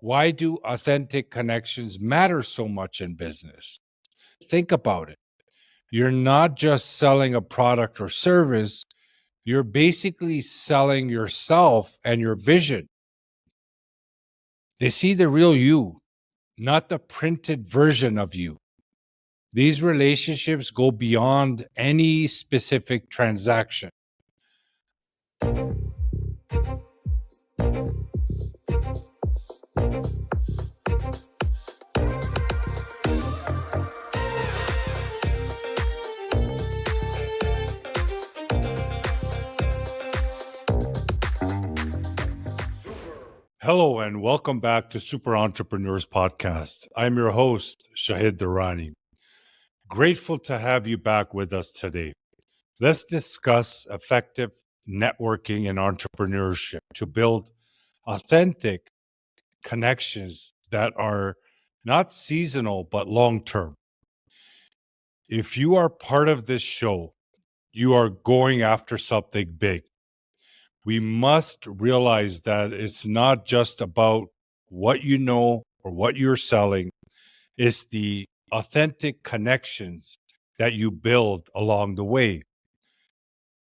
Why do authentic connections matter so much in business? Think about it. You're not just selling a product or service, you're basically selling yourself and your vision. They see the real you, not the printed version of you. These relationships go beyond any specific transaction. Hello, and welcome back to Super Entrepreneurs Podcast. I'm your host, Shahid Durrani. Grateful to have you back with us today. Let's discuss effective networking and entrepreneurship to build authentic connections that are not seasonal but long term. If you are part of this show, you are going after something big. We must realize that it's not just about what you know or what you're selling, it's the authentic connections that you build along the way.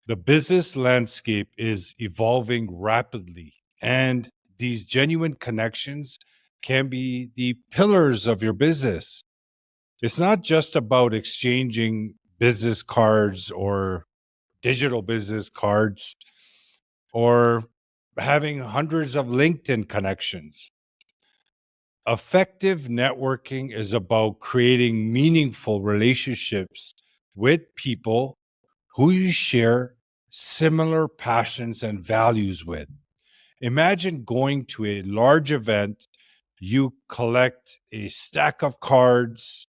The business landscape is evolving rapidly, and these genuine connections can be the pillars of your business. It's not just about exchanging business cards or digital business cards or having hundreds of LinkedIn connections. Effective networking is about creating meaningful relationships with people who you share similar passions and values with. Imagine going to a large event, you collect a stack of cards,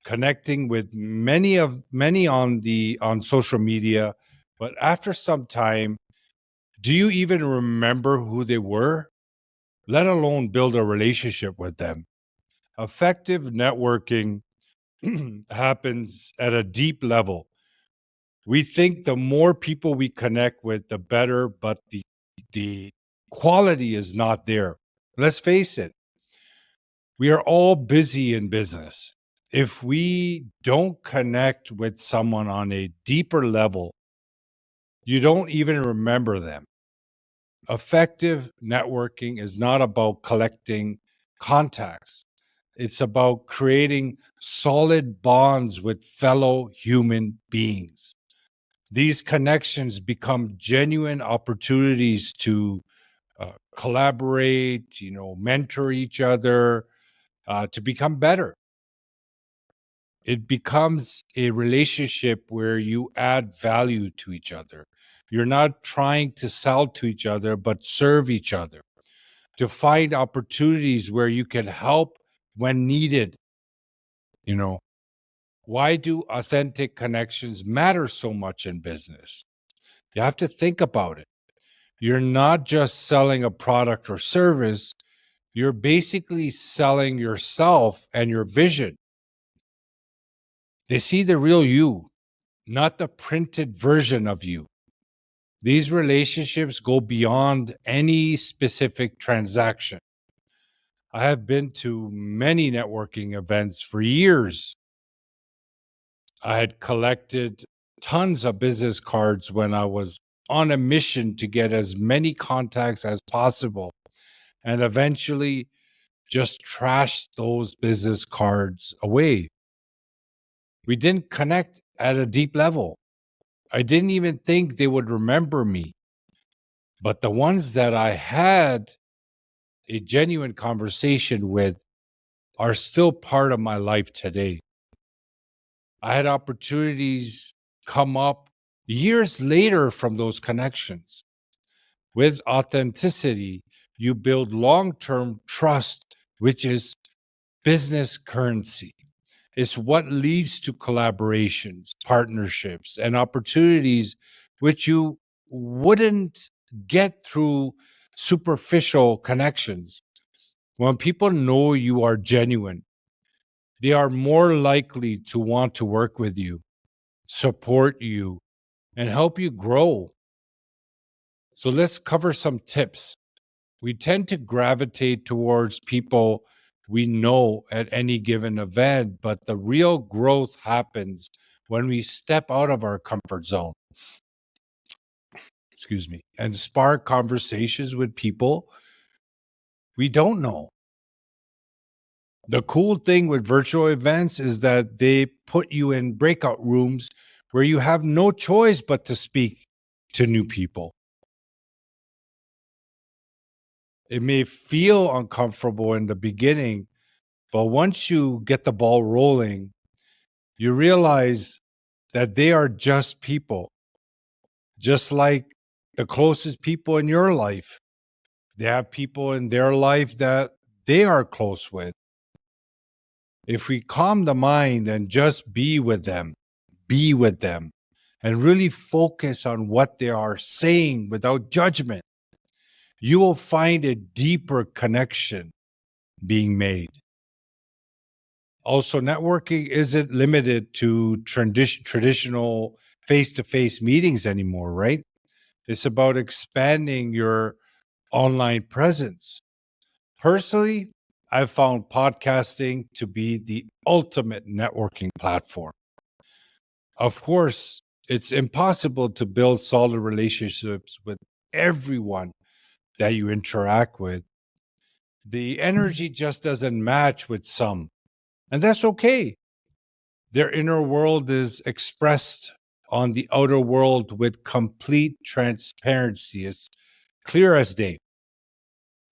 connecting with many on social media, but after some time, do you even remember who they were? Let alone build a relationship with them. Effective networking happens at a deep level. We think the more people we connect with, the better, but the quality is not there. Let's face it, we are all busy in business. If we don't connect with someone on a deeper level, you don't even remember them. Effective networking is not about collecting contacts. It's about creating solid bonds with fellow human beings. These connections become genuine opportunities to collaborate, mentor each other, to become better. It becomes a relationship where you add value to each other. You're not trying to sell to each other, but serve each other, to find opportunities where you can help when needed. You know, why do authentic connections matter so much in business? You have to think about it. You're not just selling a product or service, you're basically selling yourself and your vision. They see the real you, not the printed version of you. These relationships go beyond any specific transaction. I have been to many networking events for years. I had collected tons of business cards when I was on a mission to get as many contacts as possible, and eventually just trashed those business cards away. We didn't connect at a deep level. I didn't even think they would remember me. But the ones that I had a genuine conversation with are still part of my life today. I had opportunities come up years later from those connections. With authenticity, you build long term trust, which is business currency. It's what leads to collaborations, partnerships, and opportunities which you wouldn't get through superficial connections. When people know you are genuine, they are more likely to want to work with you, support you, and help you grow. So let's cover some tips. We tend to gravitate towards people we know at any given event, but the real growth happens when we step out of our comfort zone, excuse me, and spark conversations with people we don't know. The cool thing with virtual events is that they put you in breakout rooms where you have no choice but to speak to new people. It may feel uncomfortable in the beginning, but once you get the ball rolling, you realize that they are just people, just like the closest people in your life. They have people in their life that they are close with. If we calm the mind and just be with them, and really focus on what they are saying without judgment, you will find a deeper connection being made. Also, networking isn't limited to traditional face to face meetings anymore, right? It's about expanding your online presence. Personally, I've found podcasting to be the ultimate networking platform. Of course, it's impossible to build solid relationships with everyone that you interact with. The energy just doesn't match with some, and that's okay. Their inner world is expressed on the outer world with complete transparency, as clear as day.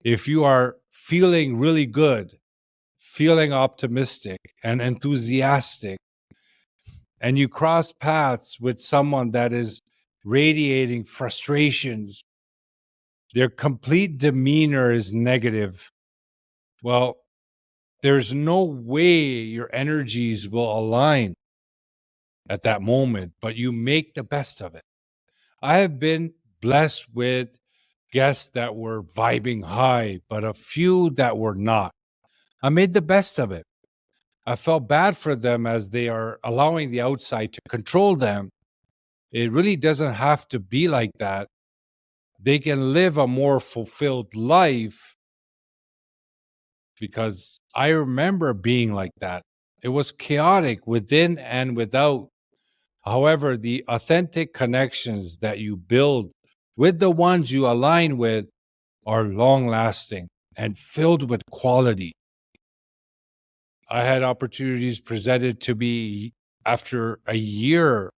If you are feeling really good, feeling optimistic and enthusiastic, and you cross paths with someone that is radiating frustrations, their complete demeanor is negative, well, there's no way your energies will align at that moment, but you make the best of it. I have been blessed with guests that were vibing high, but a few that were not. I made the best of it. I felt bad for them as they are allowing the outside to control them. It really doesn't have to be like that. They can live a more fulfilled life, because I remember being like that. It was chaotic within and without. However, the authentic connections that you build with the ones you align with are long lasting and filled with quality. I had opportunities presented to me after a year,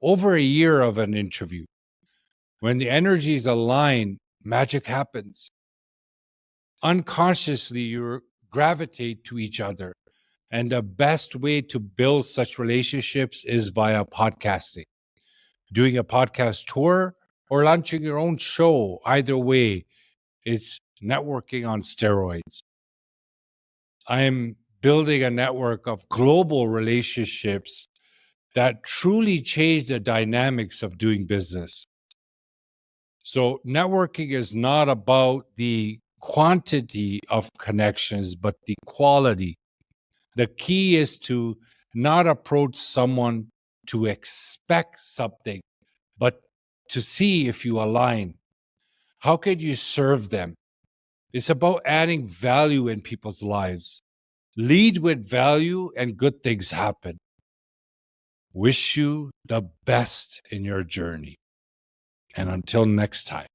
over a year of an interview. When the energies align, magic happens. Unconsciously, you gravitate to each other. And the best way to build such relationships is via podcasting. Doing a podcast tour or launching your own show, either way, it's networking on steroids. I am building a network of global relationships that truly change the dynamics of doing business. So, networking is not about the quantity of connections, but the quality. The key is to not approach someone to expect something, but to see if you align. How can you serve them? It's about adding value in people's lives. Lead with value and good things happen. Wish you the best in your journey. And until next time.